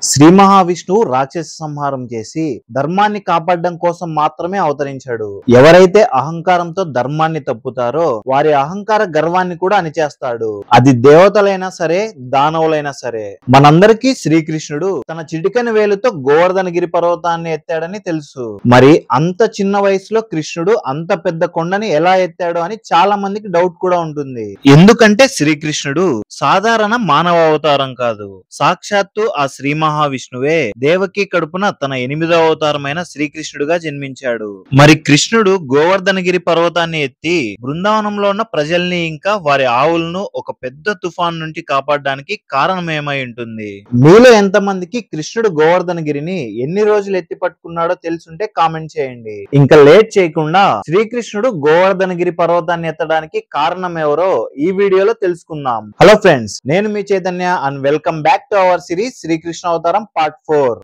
శ్రీ మహావిష్ణువు రాక్షస సంహారం చేసి ధర్మాన్ని కాపాడడం కోసం మాత్రమే అవతరించాడు. ఎవరైతే అహంకారంతో ధర్మాన్ని తప్పుతారో వారి అహంకార గర్వాన్ని కూడా అణిచేస్తాడు. అది దేవతలైనా సరే, దానవులైనా సరే. మనందరికీ శ్రీకృష్ణుడు తన చిటికెన వేలుతో గోవర్ధనగిరి పర్వతాన్ని ఎత్తాడని తెలుసు. మరి అంత చిన్న వయసులో కృష్ణుడు అంత పెద్ద కొండని ఎలా ఎత్తాడు అని చాలా మందికి డౌట్ కూడా ఉంటుంది. ఎందుకంటే శ్రీకృష్ణుడు సాధారణ మానవ అవతారం కాదు, సాక్షాత్తు ఆ శ్రీ మహావిష్ణువే దేవకి కడుపున తన 8వ అవతారమైన శ్రీకృష్ణుడుగా జన్మించాడు. మరి కృష్ణుడు గోవర్ధనగిరి పర్వతాన్ని ఎత్తి బృందావనంలో ఉన్న ప్రజల్ని ఇంకా వారి ఆవులను ఒక పెద్ద తుఫాన్ నుండి కాపాడడానికి కారణమేమై ఉంటుంది? మీలో ఎంతమందికి కృష్ణుడు గోవర్ధనగిరిని ఎన్ని రోజులు ఎత్తి పట్టుకున్నాడో తెలుసుంటే కామెంట్ చేయండి. ఇంకా లేట్ చేయకుండా శ్రీకృష్ణుడు గోవర్ధనగిరి పర్వతాన్ని ఎత్తడానికి కారణం ఎవరో ఈ వీడియోలో తెలుసుకుందాం. హలో ఫ్రెండ్స్, నేను మీ Chaitanya and welcome back to our series Sri Krishna అవతారం పార్ట్ 4.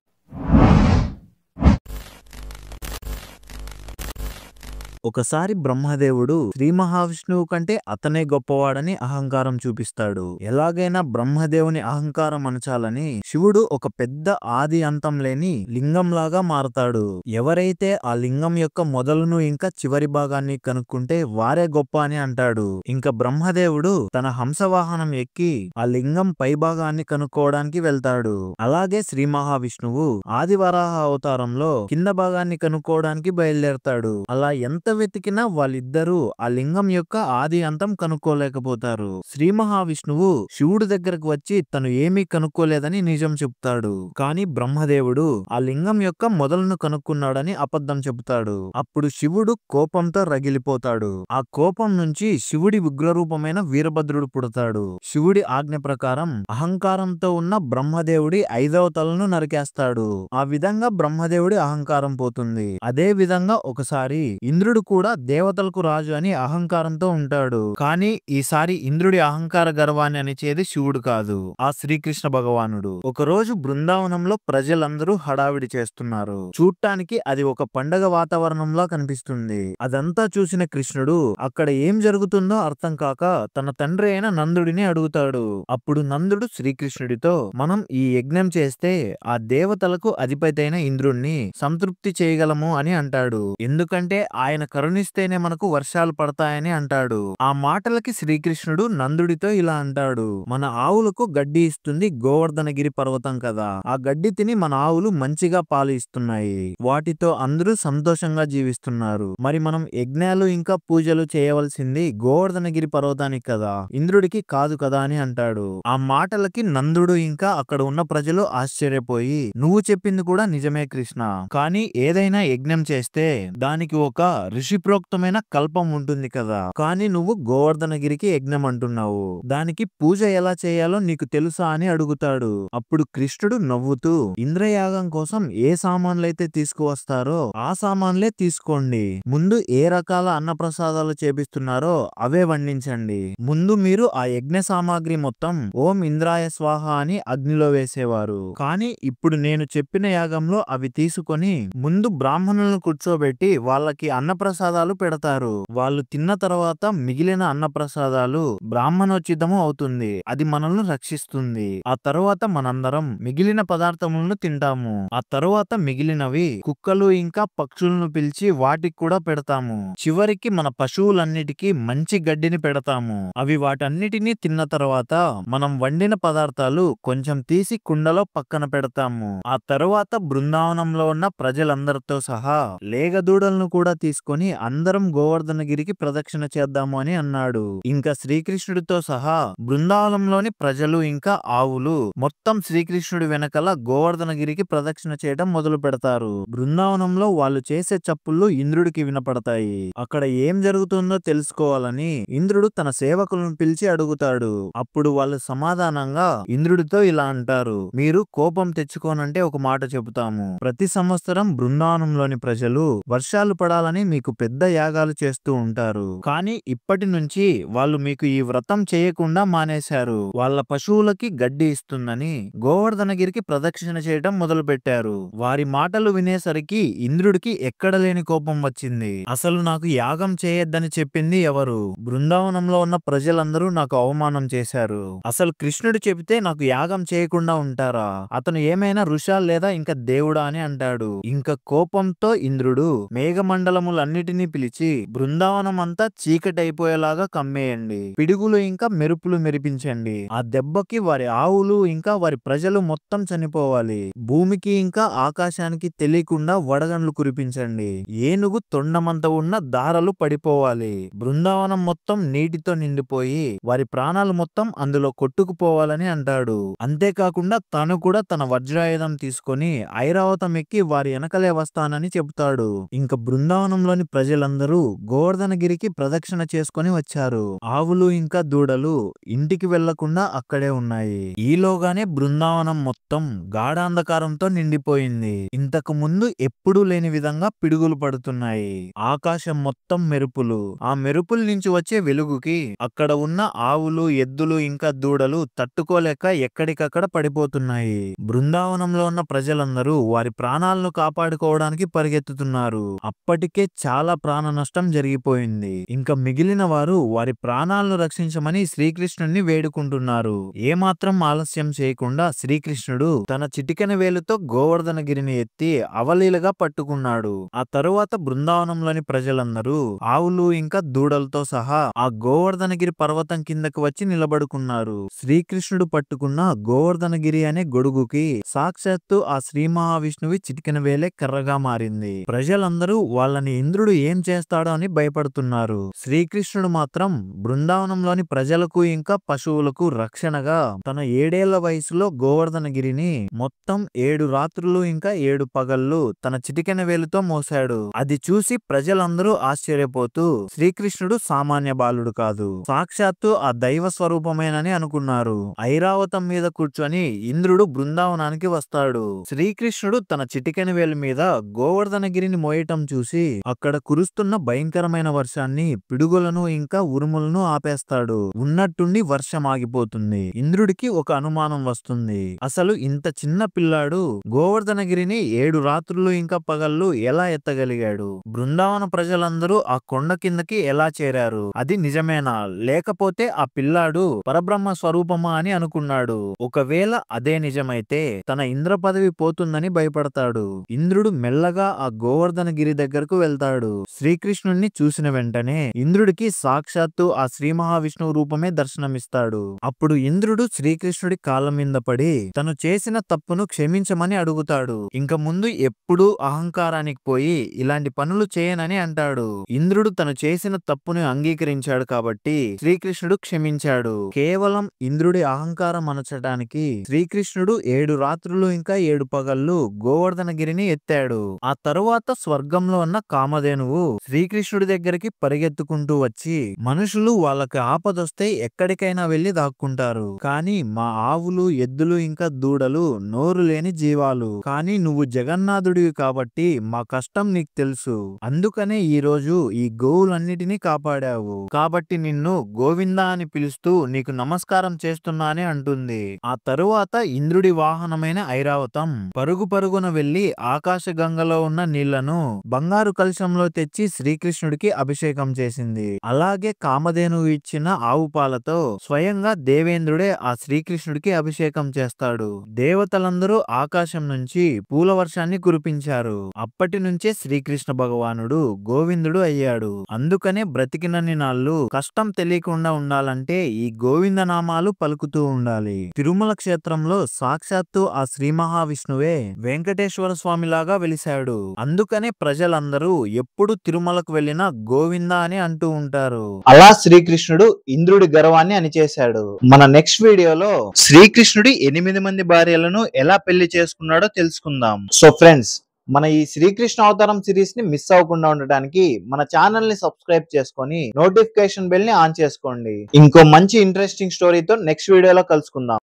ఒకసారి బ్రహ్మదేవుడు శ్రీ మహావిష్ణువు కంటే అతనే గొప్పవాడని అహంకారం చూపిస్తాడు. ఎలాగైనా బ్రహ్మదేవుని అహంకారం అణచాలని శివుడు ఒక పెద్ద ఆది అంతం లేని లింగంలాగా మారతాడు. ఎవరైతే ఆ లింగం యొక్క మొదలును ఇంకా చివరి భాగాన్ని కనుక్కుంటే వారే గొప్ప అని అంటాడు. ఇంకా బ్రహ్మదేవుడు తన హంసవాహనం ఎక్కి ఆ లింగం పై భాగాన్ని కనుక్కోవడానికి వెళ్తాడు. అలాగే శ్రీ మహావిష్ణువు ఆదివరాహ అవతారంలో కింద భాగాన్ని కనుక్కోవడానికి బయలుదేరతాడు. అలా ఎంత వెతికినా వాళ్ళిద్దరూ ఆ లింగం యొక్క ఆది అంతం కనుక్కోలేకపోతారు. శ్రీ మహావిష్ణువు శివుడి దగ్గరకు వచ్చి తను ఏమీ కనుక్కోలేదని నిజం చెప్తాడు. కానీ బ్రహ్మదేవుడు ఆ లింగం యొక్క మొదలను కనుక్కున్నాడని అబద్ధం చెబుతాడు. అప్పుడు శివుడు కోపంతో రగిలిపోతాడు. ఆ కోపం నుంచి శివుడి ఉగ్రరూపమైన వీరభద్రుడు పుడతాడు. శివుడి ఆజ్ఞ ప్రకారం అహంకారంతో ఉన్న బ్రహ్మదేవుడి 5వ తలను నరికేస్తాడు. ఆ విధంగా బ్రహ్మదేవుడి అహంకారం పోతుంది. అదే విధంగా ఒకసారి ఇంద్రుడు కూడా దేవతలకు రాజు అని అహంకారంతో ఉంటాడు. కానీ ఈసారి ఇంద్రుడి అహంకార గర్వాన్ని అణిచేది శివుడు కాదు, ఆ శ్రీకృష్ణ భగవానుడు. ఒకరోజు బృందావనంలో ప్రజలందరూ హడావిడి చేస్తున్నారు. చూడటానికి అది ఒక పండగ వాతావరణంలా కనిపిస్తుంది. అదంతా చూసిన కృష్ణుడు అక్కడ ఏం జరుగుతుందో అర్థం కాక తన తండ్రి అయిన నందుడిని అడుగుతాడు. అప్పుడు నందుడు శ్రీకృష్ణుడితో, మనం ఈ యజ్ఞం చేస్తే ఆ దేవతలకు అధిపతి అయిన ఇంద్రుణ్ణి సంతృప్తి చేయగలము అని అంటాడు. ఎందుకంటే ఆయన కరుణిస్తేనే మనకు వర్షాలు పడతాయని అంటాడు. ఆ మాటలకి శ్రీకృష్ణుడు నందుడితో ఇలా అంటాడు, మన ఆవులకు గడ్డి ఇస్తుంది గోవర్ధనగిరి పర్వతం కదా, ఆ గడ్డి తిని మన ఆవులు మంచిగా పాలు ఇస్తున్నాయి. వాటితో అందరూ సంతోషంగా జీవిస్తున్నారు. మరి మనం యజ్ఞాలు ఇంకా పూజలు చేయవలసింది గోవర్ధనగిరి పర్వతానికి కదా, ఇంద్రుడికి కాదు కదా అని అంటాడు. ఆ మాటలకి నందుడు ఇంకా అక్కడ ఉన్న ప్రజలు ఆశ్చర్యపోయి, నువ్వు చెప్పింది కూడా నిజమే కృష్ణ, కానీ ఏదైనా యజ్ఞం చేస్తే దానికి ఒక ఋషిప్రోక్తమైన కల్పం ఉంటుంది కదా, కానీ నువ్వు గోవర్ధనగిరికి యజ్ఞం అంటున్నావు, దానికి పూజ ఎలా చేయాలో నీకు తెలుసా అని అడుగుతాడు. అప్పుడు కృష్ణుడు నవ్వుతూ, ఇంద్రయాగం కోసం ఏ సామాన్లైతే తీసుకువస్తారో ఆ సామాన్లే తీసుకోండి. ముందు ఏ రకాల అన్నప్రసాదాలు చేపిస్తున్నారో అవే వండించండి. ముందు మీరు ఆ యజ్ఞ సామాగ్రి మొత్తం ఓం ఇంద్రాయ స్వాహ అని అగ్నిలో వేసేవారు. కానీ ఇప్పుడు నేను చెప్పిన యాగంలో అవి తీసుకొని ముందు బ్రాహ్మణులను కూర్చోబెట్టి వాళ్ళకి అన్నప్రసాదాలు పెడతారు. వాళ్ళు తిన్న తర్వాత మిగిలిన అన్నప్రసాదాలు బ్రాహ్మణోచితము అవుతుంది. అది మనల్ని రక్షిస్తుంది. ఆ తరువాత మనందరం మిగిలిన పదార్థములను తింటాము. ఆ తరువాత మిగిలినవి కుక్కలు ఇంకా పక్షులను పిలిచి వాటికి కూడా పెడతాము. చివరికి మన పశువులన్నిటికీ మంచి గడ్డిని పెడతాము. అవి వాటన్నిటినీ తిన్న తర్వాత మనం వండిన పదార్థాలు కొంచెం తీసి కుండలో పక్కన పెడతాము. ఆ తరువాత బృందావనంలో ఉన్న ప్రజలందరితో సహా లేగదూడలను కూడా తీసుకొని అందరం గోవర్ధనగిరికి ప్రదక్షిణ చేద్దాము అని అన్నాడు. ఇంకా శ్రీకృష్ణుడితో సహా బృందావనంలోని ప్రజలు ఇంకా ఆవులు మొత్తం శ్రీకృష్ణుడి వెనకల గోవర్ధనగిరికి ప్రదక్షిణ చేయడం మొదలు పెడతారు. బృందావనంలో వాళ్ళు చేసే చప్పుళ్ళు ఇంద్రుడికి వినపడతాయి. అక్కడ ఏం జరుగుతుందో తెలుసుకోవాలని ఇంద్రుడు తన సేవకులను పిలిచి అడుగుతాడు. అప్పుడు వాళ్ళు సమాధానంగా ఇంద్రుడితో ఇలా అంటారు, మీరు కోపం తెచ్చుకోనంటే ఒక మాట చెబుతాము. ప్రతి సంవత్సరం బృందావనంలోని ప్రజలు వర్షాలు పడాలని మీకు మీకు పెద్ద యాగాలు చేస్తూ ఉంటారు. కానీ ఇప్పటి నుంచి వాళ్ళు మీకు ఈ వ్రతం చేయకుండా మానేశారు. వాళ్ళ పశువులకి గడ్డి ఇస్తుందని గోవర్ధనగిరికి ప్రదక్షిణ చేయటం మొదలుపెట్టారు. వారి మాటలు వినేసరికి ఇంద్రుడికి ఎక్కడ లేని కోపం వచ్చింది. అసలు నాకు యాగం చేయొద్దని చెప్పింది ఎవరు? బృందావనంలో ఉన్న ప్రజలందరూ నాకు అవమానం చేశారు. అసలు కృష్ణుడు చెబితే నాకు యాగం చేయకుండా ఉంటారా? అతను ఏమైనా ఋషా లేదా ఇంకా దేవుడా అని అంటాడు. ఇంకా కోపంతో ఇంద్రుడు మేఘమండలములన్నిటినీ పిలిచి బృందావనం అంతా చీకటైపోయేలాగా కమ్మేయండి. పిడుగులు ఇంకా మెరుపులు మెరిపించండి. ఆ దెబ్బకి వారి ఆవులు ఇంకా వారి ప్రజలు మొత్తం చనిపోవాలి. భూమికి ఇంకా ఆకాశానికి తెలియకుండా వడగండ్లు కురిపించండి. ఏనుగు తొండమంత ఉన్న దారలు పడిపోవాలి. బృందావనం మొత్తం నీటితో నిండిపోయి వారి ప్రాణాలు మొత్తం అందులో కొట్టుకుపోవాలని అంటాడు. అంతేకాకుండా తను కూడా తన వజ్రాయుధం తీసుకొని ఐరావతం ఎక్కి వారి వెనకలే వస్తానని చెబుతాడు. ఇంక బృందావనంలోని ప్రజలందరూ గోవర్ధనగిరికి ప్రదక్షిణ చేసుకొని వచ్చారు. ఆవులు ఇంకా దూడలు ఇంటికి వెళ్లకుండా అక్కడే ఉన్నాయి. ఈలోగానే బృందావనం మొత్తం గాఢాంధకారంతో నిండిపోయింది. ఇంతకు ముందు ఎప్పుడూ లేని విధంగా పిడుగులు పడుతున్నాయి. ఆకాశం మొత్తం మెరుపులు. ఆ మెరుపుల నుంచి వచ్చే వెలుగుకి అక్కడ ఉన్న ఆవులు, ఎద్దులు ఇంకా దూడలు తట్టుకోలేక ఎక్కడికక్కడ పడిపోతున్నాయి. బృందావనంలో ఉన్న ప్రజలందరూ వారి ప్రాణాలను కాపాడుకోవడానికి పరిగెత్తుతున్నారు. అప్పటికే చాలా ప్రాణ నష్టం జరిగిపోయింది. ఇంకా మిగిలిన వారు వారి ప్రాణాలను రక్షించమని శ్రీకృష్ణుడిని వేడుకుంటున్నారు. ఏమాత్రం ఆలస్యం చేయకుండా శ్రీకృష్ణుడు తన చిటికెన వేలుతో గోవర్ధనగిరిని ఎత్తి అవలీలగా పట్టుకున్నాడు. ఆ తరువాత బృందావనంలోని ప్రజలందరూ ఆవులు ఇంకా దూడలతో సహా ఆ గోవర్ధనగిరి పర్వతం కిందకు వచ్చి నిలబడుకున్నారు. శ్రీకృష్ణుడు పట్టుకున్న గోవర్ధనగిరి అనే గొడుగుకి సాక్షాత్తు ఆ శ్రీ మహావిష్ణువి చిటికెన వేలే కర్రగా మారింది. ప్రజలందరూ వాళ్ళని ఇంద్రుడు ఏం చేస్తాడో అని భయపడుతున్నారు. శ్రీకృష్ణుడు మాత్రం బృందావనంలోని ప్రజలకు ఇంకా పశువులకు రక్షణగా తన 7 ఏళ్ల వయసులో గోవర్ధనగిరిని మొత్తం 7 రాత్రులు ఇంకా 7 పగళ్ళు తన చిటికెన వేలుతో మోసాడు. అది చూసి ప్రజలందరూ ఆశ్చర్యపోతూ శ్రీకృష్ణుడు సామాన్య బాలుడు కాదు, సాక్షాత్తు ఆ దైవ స్వరూపమేనని అనుకున్నారు. ఐరావతం మీద కూర్చొని ఇంద్రుడు బృందావనానికి వస్తాడు. శ్రీకృష్ణుడు తన చిటికెన వేలు మీద గోవర్ధనగిరిని మోయటం చూసి అక్కడ కురుస్తున్న భయంకరమైన వర్షాన్ని, పిడుగులను ఇంకా ఉరుములను ఆపేస్తాడు. ఉన్నట్టుండి వర్షం ఆగిపోతుంది. ఇంద్రుడికి ఒక అనుమానం వస్తుంది. అసలు ఇంత చిన్న పిల్లాడు గోవర్ధనగిరిని 7 రాత్రులు ఇంకా పగళ్ళు ఎలా ఎత్తగలిగాడు? బృందావన ప్రజలందరూ ఆ కొండ కిందకి ఎలా చేరారు? అది నిజమేనా, లేకపోతే ఆ పిల్లాడు పరబ్రహ్మ స్వరూపమా అని అనుకున్నాడు. ఒకవేళ అదే నిజమైతే తన ఇంద్ర పదవి పోతుందని భయపడతాడు. ఇంద్రుడు మెల్లగా ఆ గోవర్ధనగిరి దగ్గరకు వెళ్తాడు. శ్రీకృష్ణుణ్ణి చూసిన వెంటనే ఇంద్రుడికి సాక్షాత్తు ఆ శ్రీ మహావిష్ణువు రూపమే దర్శనమిస్తాడు. అప్పుడు ఇంద్రుడు శ్రీకృష్ణుడి కాళ్ళ మీద పడి తను చేసిన తప్పును క్షమించమని అడుగుతాడు. ఇంక ముందు ఎప్పుడూ అహంకారానికి పోయి ఇలాంటి పనులు చేయనని అంటాడు. ఇంద్రుడు తను చేసిన తప్పును అంగీకరించాడు కాబట్టి శ్రీకృష్ణుడు క్షమించాడు. కేవలం ఇంద్రుడి అహంకారం అనచటానికి శ్రీకృష్ణుడు 7 రాత్రులు ఇంకా 7 పగళ్ళు గోవర్ధనగిరిని ఎత్తాడు. ఆ తరువాత స్వర్గంలో ఉన్న కామధేనువు శ్రీకృష్ణుడి దగ్గరికి పరిగెత్తుకుంటూ వచ్చి, మనుషులు వాళ్ళకి ఆపదొస్తే ఎక్కడికైనా వెళ్లి దాక్కుంటారు, కానీ మా ఆవులు, ఎద్దులు ఇంకా దూడలు నోరు లేని జీవాలు. కానీ నువ్వు జగన్నాథుడివి కాబట్టి మా కష్టం నీకు తెలుసు. అందుకనే ఈ రోజు ఈ గోవులన్నిటినీ కాపాడావు. కాబట్టి నిన్ను గోవిందా అని పిలుస్తూ నీకు నమస్కారం చేస్తున్నానే అంటుంది. ఆ తరువాత ఇంద్రుడి వాహనమైన ఐరావతం పరుగు పరుగున వెళ్లి ఆకాశ గంగలో ఉన్న నీళ్లను బంగారు కలశంలో తెచ్చి శ్రీకృష్ణుడికి అభిషేకం చేసింది. అలాగే కామధేనువు ఇచ్చిన ఆవు పాలతో స్వయంగా దేవేంద్రుడే ఆ శ్రీకృష్ణుడికి అభిషేకం చేస్తాడు. దేవతలందరూ ఆకాశం నుంచి పూల వర్షాన్ని కురిపించారు. అప్పటి నుంచే శ్రీకృష్ణ భగవానుడు గోవిందుడు అయ్యాడు. అందుకనే బ్రతికినన్ని నాళ్లు కష్టం తెలియకుండా ఉండాలంటే ఈ గోవింద నామాలు పలుకుతూ ఉండాలి. తిరుమల క్షేత్రంలో సాక్షాత్తు ఆ శ్రీ మహావిష్ణువే వెంకటేశ్వర స్వామిలాగా వెలిశాడు. అందుకనే ప్రజలందరూ ఎప్పుడు తిరుమలకు వెళ్ళినా గోవింద అని అంటూ ఉంటారు. అలా శ్రీకృష్ణుడు ఇంద్రుడి గర్వాన్ని అణిచేశాడు. మన నెక్స్ట్ వీడియోలో శ్రీకృష్ణుడి 8 మంది భార్యలను ఎలా పెళ్లి చేసుకున్నాడో తెలుసుకుందాం. సో ఫ్రెండ్స్, మన ఈ శ్రీకృష్ణ అవతారం సిరీస్ ని మిస్ అవ్వకుండా ఉండడానికి మన ఛానల్ ని సబ్స్క్రైబ్ చేసుకొని నోటిఫికేషన్ బెల్ ని ఆన్ చేసుకోండి. ఇంకో మంచి ఇంట్రెస్టింగ్ స్టోరీతో నెక్స్ట్ వీడియోలో కలుసుకుందాం.